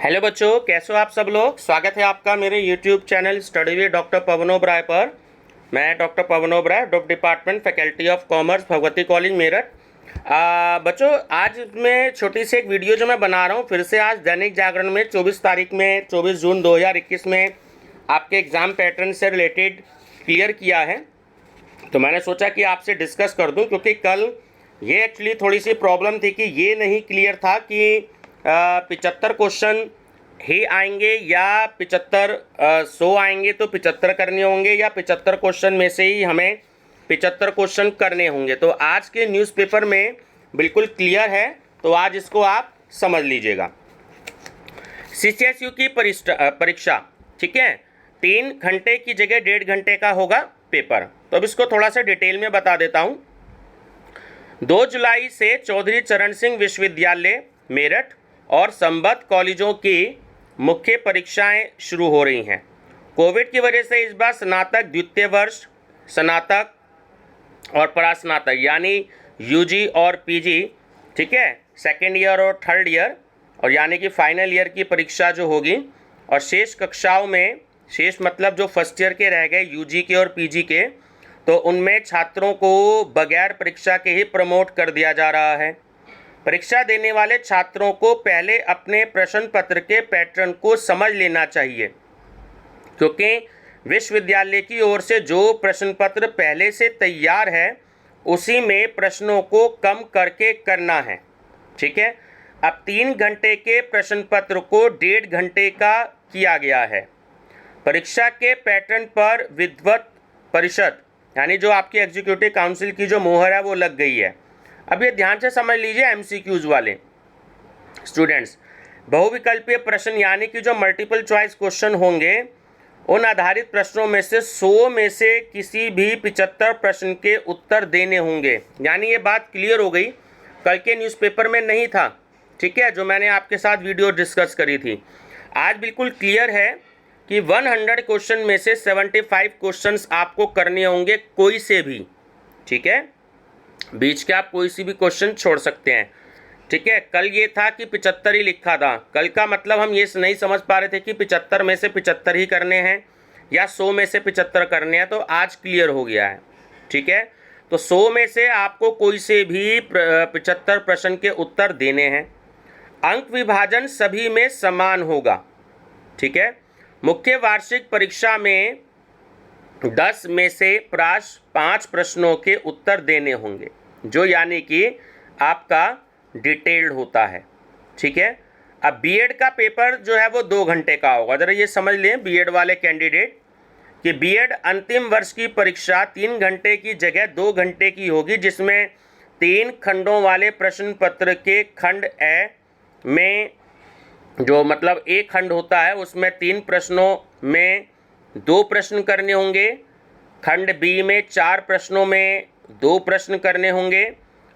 Hello बच्चों, कैसे हो आप सब लोग। स्वागत है आपका मेरे YouTube channel study with doctor Pawan Oberoi पर। मैं डॉक्टर पवन ओबराय, डॉप department, faculty of commerce, Bhagwati college Meerut. बच्चों, आज मैं छोटी सी एक वीडियो जो मैं बना रहा हूँ फिर से आज दैनिक जागरण में 24 तारीख में 24 जून 2021 में आपके एग्ज़ाम पैटर्न से रिलेटेड क्लियर किया है। तो मैंने सोचा कि आपसे डिस्कस कर दूं, क्योंकि कल ये एक्चुअली थोड़ी सी प्रॉब्लम थी कि ये नहीं क्लियर था कि 75 क्वेश्चन ही आएंगे या 75 100 आएंगे तो 75 करने होंगे या 75 क्वेश्चन में से ही हमें 75 क्वेश्चन करने होंगे। तो आज के न्यूज़पेपर में बिल्कुल क्लियर है, तो आज इसको आप समझ लीजिएगा। CCSU की परीक्षा, ठीक है, 3 घंटे की जगह 1.5 घंटे का होगा पेपर। तो अब इसको थोड़ा सा डिटेल में बता देता हूँ। 2 जुलाई से चौधरी चरण सिंह विश्वविद्यालय मेरठ और संबद्ध कॉलेजों की मुख्य परीक्षाएं शुरू हो रही हैं। कोविड की वजह से इस बार स्नातक द्वितीय वर्ष, स्नातक और परास्नातक यानी यूजी और पीजी, ठीक है, सेकेंड ईयर और थर्ड ईयर, और यानी कि फाइनल ईयर की परीक्षा जो होगी, और शेष कक्षाओं में, शेष मतलब जो फर्स्ट ईयर के रह गए यूजी के और पीजी के, तो उनमें छात्रों को बगैर परीक्षा के ही प्रमोट कर दिया जा रहा है। परीक्षा देने वाले छात्रों को पहले अपने प्रश्न पत्र के पैटर्न को समझ लेना चाहिए, क्योंकि विश्वविद्यालय की ओर से जो प्रश्न पत्र पहले से तैयार है उसी में प्रश्नों को कम करके करना है, ठीक है। अब 3 घंटे के प्रश्न पत्र को 1.5 घंटे का किया गया है। परीक्षा के पैटर्न पर विद्वत परिषद यानी जो आपकी एग्जीक्यूटिव काउंसिल की जो मोहर है वो लग गई है। अब ये ध्यान से समझ लीजिए MCQs वाले स्टूडेंट्स, बहुविकल्पीय प्रश्न यानी कि जो मल्टीपल चॉइस क्वेश्चन होंगे, उन आधारित प्रश्नों में से 100 में से किसी भी 75 प्रश्न के उत्तर देने होंगे। यानी ये बात क्लियर हो गई, कल के न्यूज़पेपर में नहीं था, ठीक है, जो मैंने आपके साथ वीडियो डिस्कस करी थी। आज बिल्कुल क्लियर है कि 100 क्वेश्चन में से 75 क्वेश्चंस आपको करने होंगे, कोई से भी, ठीक है, बीच के आप कोई सी भी क्वेश्चन छोड़ सकते हैं, ठीक है। कल ये था कि 75 ही लिखा था, कल का मतलब हम ये नहीं समझ पा रहे थे कि 75 में से 75 ही करने हैं या 100 में से 75 करने हैं, तो आज क्लियर हो गया है, ठीक है। तो 100 में से आपको कोई से भी 75 प्रश्न के उत्तर देने हैं। अंक विभाजन सभी में समान होगा, ठीक है। मुख्य वार्षिक परीक्षा में 10 में से 5 प्रश्नों के उत्तर देने होंगे, जो यानी कि आपका डिटेल्ड होता है, ठीक है। अब बीएड का पेपर जो है वो 2 घंटे का होगा। ज़रा ये समझ लें बीएड वाले कैंडिडेट कि बीएड अंतिम वर्ष की परीक्षा 3 घंटे की जगह 2 घंटे की होगी, जिसमें 3 खंडों वाले प्रश्न पत्र के खंड ए में जो मतलब एक खंड होता है उसमें 3 प्रश्नों में 2 प्रश्न करने होंगे, खंड बी में 4 प्रश्नों में 2 प्रश्न करने होंगे,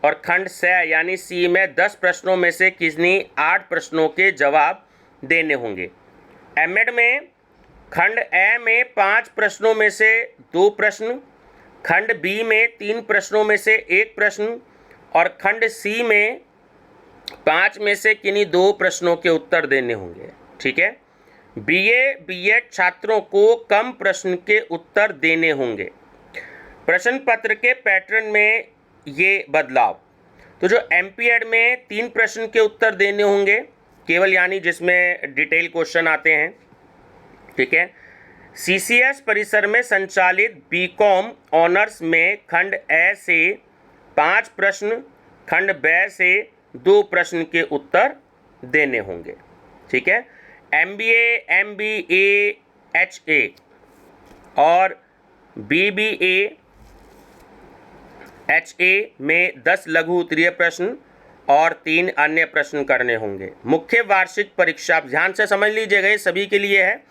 और खंड स यानी सी में 10 प्रश्नों में से किसी 8 प्रश्नों के जवाब देने होंगे। एमएड में खंड ए में 5 प्रश्नों में से 2 प्रश्न, खंड बी में 3 प्रश्नों में से 1 प्रश्न, और खंड सी में 5 में से किन्हीं 2 प्रश्नों के उत्तर देने होंगे, ठीक है। बीएड छात्रों को कम प्रश्न के उत्तर देने होंगे। प्रश्न पत्र के पैटर्न में ये बदलाव, तो जो एमपीएड में 3 प्रश्न के उत्तर देने होंगे केवल, यानी जिसमें डिटेल क्वेश्चन आते हैं, ठीक है। सीसीएस परिसर में संचालित बीकॉम ऑनर्स में खंड ए से 5 प्रश्न, खंड ब से 2 प्रश्न के उत्तर देने होंगे, ठीक है। एमबीए, एमबीए, एचए और बीबीए, एचए में 10 लघु उत्तरीय प्रश्न और 3 अन्य प्रश्न करने होंगे। मुख्य वार्षिक परीक्षा, ध्यान से समझ लीजिएगा, ये सभी के लिए है।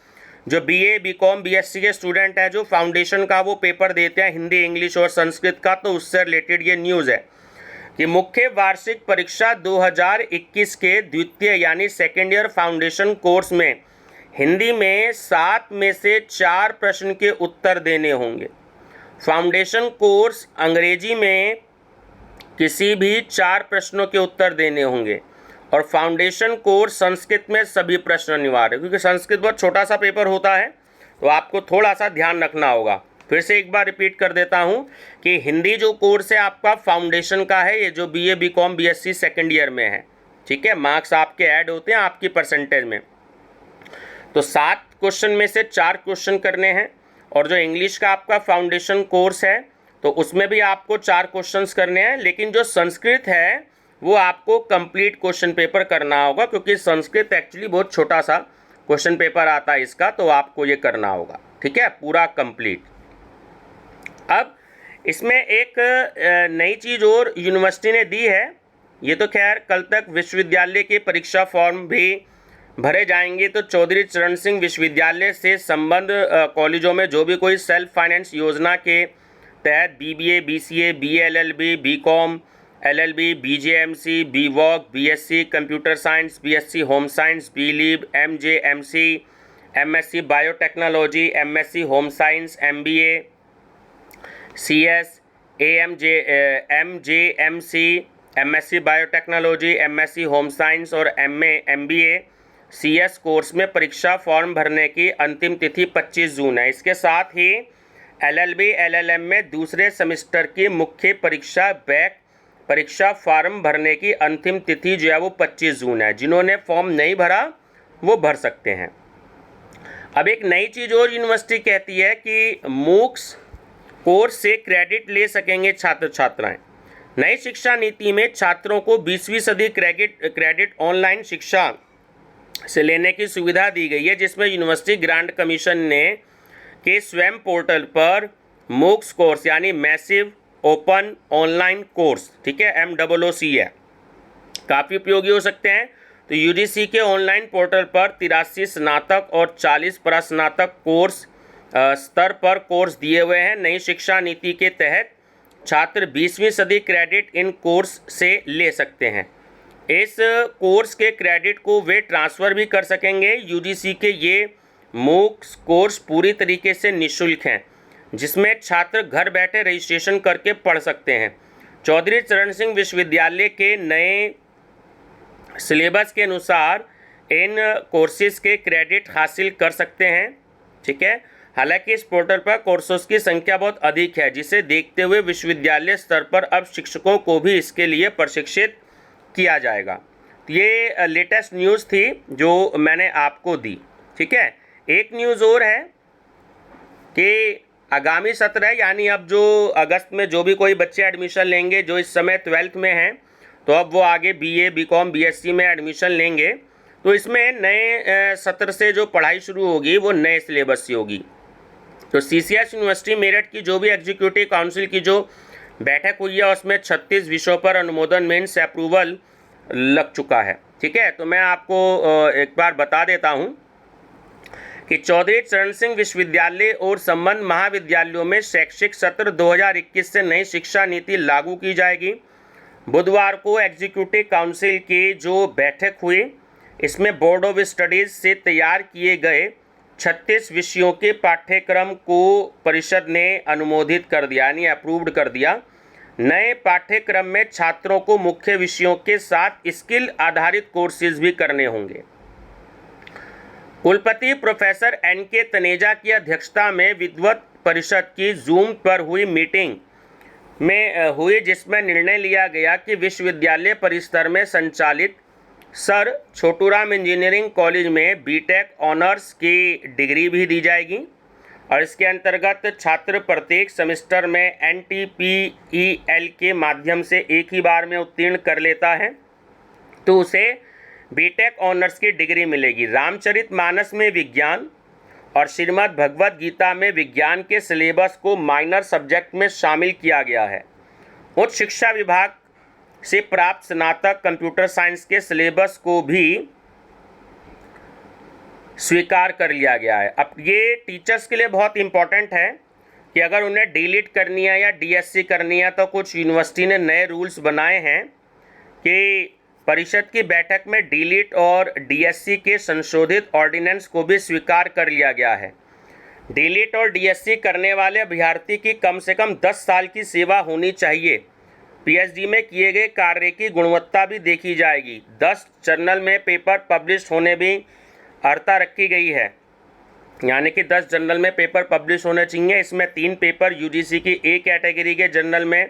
जो बीए, बीकॉम, बीएससी के स्टूडेंट है, जो फाउंडेशन का वो पेपर देते हैं हिंदी, इंग्लिश और संस्कृत का, तो उससे रिलेटेड ये न्यूज़ है कि मुख्य वार्षिक परीक्षा 2021 के द्वितीय यानी सेकेंड ईयर फाउंडेशन कोर्स में हिंदी में 7 में से 4 प्रश्न के उत्तर देने होंगे। फाउंडेशन कोर्स अंग्रेजी में किसी भी 4 प्रश्नों के उत्तर देने होंगे, और फाउंडेशन कोर्स संस्कृत में सभी प्रश्न अनिवार्य, क्योंकि संस्कृत बहुत छोटा सा पेपर होता है तो आपको थोड़ा सा ध्यान रखना होगा। फिर से एक बार रिपीट कर देता हूं कि हिंदी जो कोर्स है आपका फाउंडेशन का है, ये जो BA BCom BSc second year में है, ठीक है। मार्क्स आपके ऐड होते हैं आपकी परसेंटेज में। तो 7 क्वेश्चन में से 4 क्वेश्चन करने हैं, और जो इंग्लिश का आपका फाउंडेशन कोर्स है तो उसमें भी आपको 4 क्वेश्चंस करने हैं। लेकिन जो संस्कृत है वो आपको कंप्लीट क्वेश्चन पेपर करना होगा, क्योंकि संस्कृत एक्चुअली बहुत छोटा सा क्वेश्चन पेपर आता है इसका, तो आपको ये करना होगा, ठीक है, पूरा कंप्लीट। अब इसमें एक नई चीज़ और यूनिवर्सिटी ने दी है, ये तो खैर कल तक विश्वविद्यालय के परीक्षा फॉर्म भी भरे जाएंगे, तो चौधरी चरण सिंह विश्वविद्यालय से संबद्ध कॉलेजों में जो भी कोई सेल्फ फाइनेंस योजना के तहत BBA, BCA, BLLB, BCom, LLB, BJMC, BVoc, BSc computer science, BSc home science, BLib, MJMC, MSc biotechnology, MSc home science, MBA, CS, MJMC, MSc biotechnology, MSc home science और एमए, एमबीए, सीएस कोर्स में परीक्षा form भरने की अंतिम तिथि 25 जून है। इसके साथ ही एलएलबी, एलएलएम में दूसरे सेमेस्टर की मुख्य परीक्षा बैक परीक्षा फॉर्म भरने की अंतिम तिथि जो है वो 25 जून है। जिन्होंने फॉर्म नहीं भरा वो भर सकते हैं। अब एक नई चीज़ और यूनिवर्सिटी कहती है कि मूक्स कोर्स से क्रेडिट ले सकेंगे छात्र छात्राएं। नई शिक्षा नीति में छात्रों को 20वीं सदी क्रेडिट ऑनलाइन शिक्षा से लेने की सुविधा दी गई है, जिसमें यूनिवर्सिटी ग्रांट कमीशन ने के स्वयं पोर्टल पर मूक्स कोर्स यानी मैसिव ओपन ऑनलाइन कोर्स, ठीक है, MOOC है, काफ़ी उपयोगी हो सकते हैं। तो यूजीसी के ऑनलाइन पोर्टल पर 83 स्नातक और 40 प्रस्नातक कोर्स स्तर पर कोर्स दिए हुए हैं। नई शिक्षा नीति के तहत छात्र 20वीं सदी क्रेडिट इन कोर्स से ले सकते हैं। इस कोर्स के क्रेडिट को वे ट्रांसफ़र भी कर सकेंगे। यूजीसी के ये मूक्स कोर्स पूरी तरीके से निःशुल्क हैं, जिसमें छात्र घर बैठे रजिस्ट्रेशन करके पढ़ सकते हैं। चौधरी चरण सिंह विश्वविद्यालय के नए सिलेबस के अनुसार इन कोर्सेज के क्रेडिट हासिल कर सकते हैं, ठीक है। हालांकि इस पोर्टल पर कोर्सेज की संख्या बहुत अधिक है, जिसे देखते हुए विश्वविद्यालय स्तर पर अब शिक्षकों को भी इसके लिए प्रशिक्षित किया जाएगा। ये लेटेस्ट न्यूज़ थी जो मैंने आपको दी, ठीक है। एक न्यूज़ और है कि आगामी सत्र है, यानी अब जो अगस्त में जो भी कोई बच्चे एडमिशन लेंगे जो इस समय 12th में हैं, तो अब वो आगे बीए, बीकॉम, बीएससी में एडमिशन लेंगे, तो इसमें नए सत्र से जो पढ़ाई शुरू होगी वो नए सिलेबस से होगी। तो सीसीएस यूनिवर्सिटी मेरठ की जो भी एग्जीक्यूटिव काउंसिल की जो बैठक हुई है उसमें 36 विषयों पर अनुमोदन मीन्स अप्रूवल लग चुका है, ठीक है। तो मैं आपको एक बार बता देता हूं कि चौधरी चरण सिंह विश्वविद्यालय और संबद्ध महाविद्यालयों में शैक्षिक सत्र 2021 से नई शिक्षा नीति लागू की जाएगी। बुधवार को एग्जीक्यूटिव काउंसिल की जो बैठक हुई, इसमें बोर्ड ऑफ स्टडीज़ से तैयार किए गए 36 विषयों के पाठ्यक्रम को परिषद ने अनुमोदित कर दिया, यानी अप्रूव्ड कर दिया। नए पाठ्यक्रम में छात्रों को मुख्य विषयों के साथ स्किल आधारित कोर्सेज भी करने होंगे। कुलपति प्रोफेसर NK तनेजा की अध्यक्षता में विद्वत परिषद की जूम पर हुई मीटिंग में हुई, जिसमें निर्णय लिया गया कि विश्वविद्यालय परिसर में संचालित सर छोटूराम इंजीनियरिंग कॉलेज में बीटेक ऑनर्स की डिग्री भी दी जाएगी, और इसके अंतर्गत छात्र प्रत्येक सेमेस्टर में NTPEL के माध्यम से एक ही बार में उत्तीर्ण कर लेता है तो उसे बीटेक ऑनर्स की डिग्री मिलेगी। रामचरितमानस में विज्ञान और श्रीमद् भगवद गीता में विज्ञान के सिलेबस को माइनर सब्जेक्ट में शामिल किया गया है। उच्च शिक्षा विभाग से प्राप्त स्नातक कंप्यूटर साइंस के सिलेबस को भी स्वीकार कर लिया गया है। अब ये टीचर्स के लिए बहुत इम्पॉर्टेंट है कि अगर उन्हें डीलिट करनी है या DSC करनी है तो कुछ यूनिवर्सिटी ने नए रूल्स बनाए हैं कि परिषद की बैठक में डीलिट और DSC के संशोधित ऑर्डिनेंस को भी स्वीकार कर लिया गया है। डीलिट और DSC करने वाले अभ्यर्थी की कम से कम 10 साल की सेवा होनी चाहिए पीएचडी में किए गए कार्य की गुणवत्ता भी देखी जाएगी। 10 जर्नल में पेपर पब्लिश होने भी अर्हता रखी गई है, यानी कि 10 जर्नल में पेपर पब्लिश होने चाहिए। इसमें 3 पेपर यूजीसी की ए कैटेगरी के जर्नल में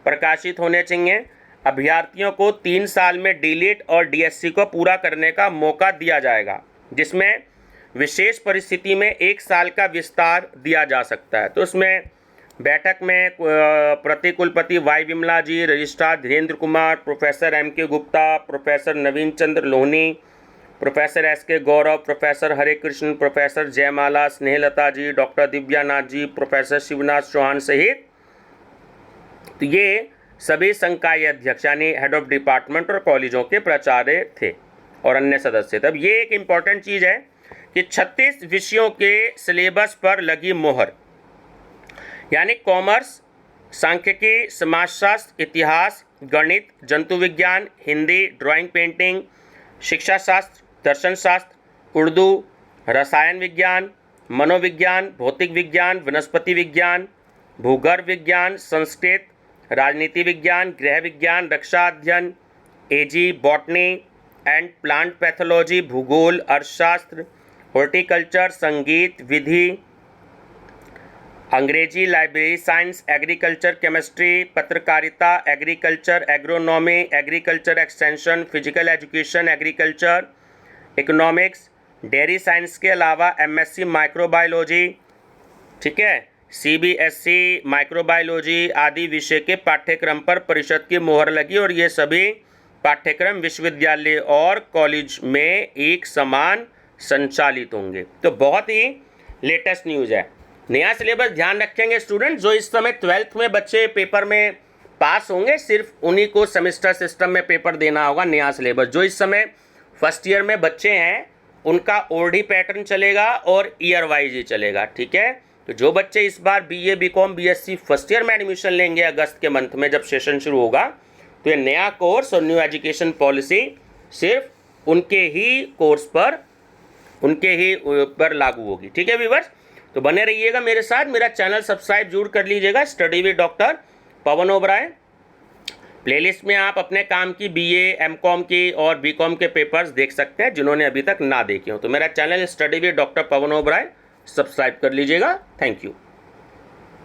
प्रकाशित होने चाहिए। अभ्यर्थियों को 3 साल में डीलिट और डीएससी को पूरा करने का मौका दिया जाएगा, जिसमें विशेष परिस्थिति में 1 साल का विस्तार दिया जा सकता है। तो उसमें बैठक में प्रतिकुलपति Y Vimla ji, registrar Dhirendra Kumar, professor MK. Gupta, professor Naveen Chandra Lohani, professor SK. Gaurav, professor Hare Krishna, professor Jaymala, Snehlata ji, doctor Divyanath ji, professor Shivnath Chauhan सहित तो ये सभी संकाय अध्यक्ष यानी हेड ऑफ डिपार्टमेंट और कॉलेजों के प्राचार्य थे और अन्य सदस्य। तब ये एक इम्पॉर्टेंट चीज़ है कि 36 विषयों के सिलेबस पर लगी मोहर, यानी कॉमर्स, सांख्यिकी, समाजशास्त्र, इतिहास, गणित, जंतु विज्ञान, हिंदी, ड्राइंग पेंटिंग, शिक्षा शास्त्र, दर्शन शास्त्र, उर्दू, रसायन विज्ञान, मनोविज्ञान, भौतिक विज्ञान, वनस्पति विज्ञान, भूगर्भ विज्ञान, संस्कृत, राजनीति विज्ञान, गृह विज्ञान, रक्षा अध्ययन, एजी, बॉटनी एंड प्लांट पैथोलॉजी, भूगोल, अर्थशास्त्र, हॉर्टिकल्चर, संगीत, विधि, अंग्रेजी, लाइब्रेरी साइंस, एग्रीकल्चर, केमिस्ट्री, पत्रकारिता, agriculture, agronomy, agriculture extension, physical education, agriculture, economics, dairy science के अलावा एमएससी माइक्रोबायोलॉजी, ठीक है, सीबीएसई माइक्रोबायोलॉजी आदि विषय के पाठ्यक्रम पर परिषद की मोहर लगी और ये सभी पाठ्यक्रम विश्वविद्यालय और कॉलेज में एक समान संचालित होंगे। तो बहुत ही लेटेस्ट न्यूज़ है। नया सिलेबस ध्यान रखेंगे स्टूडेंट, जो इस समय 12th में बच्चे पेपर में पास होंगे सिर्फ उन्हीं को सेमेस्टर सिस्टम में पेपर देना होगा। नया सिलेबस जो इस समय फर्स्ट ईयर में बच्चे हैं उनका ओडी पैटर्न चलेगा और ईयर वाइज ही चलेगा, ठीक है। तो जो बच्चे इस बार BA, BCom, BSc first year में एडमिशन लेंगे अगस्त के मंथ में जब सेशन शुरू होगा, तो ये नया कोर्स और न्यू एजुकेशन पॉलिसी सिर्फ उनके ही कोर्स पर, उनके ही पर लागू होगी, ठीक है व्यूअर्स। तो बने रहिएगा मेरे साथ, मेरा चैनल सब्सक्राइब जरूर कर लीजिएगा, study with doctor Pawan Oberoi. Playlist में आप अपने काम की बीए, एमकॉम की और बीकॉम के पेपर्स देख सकते हैं जिन्होंने अभी तक ना देखे हो। तो मेरा channel study with doctor Pawan Oberoi subscribe कर लीजिएगा। Thank you.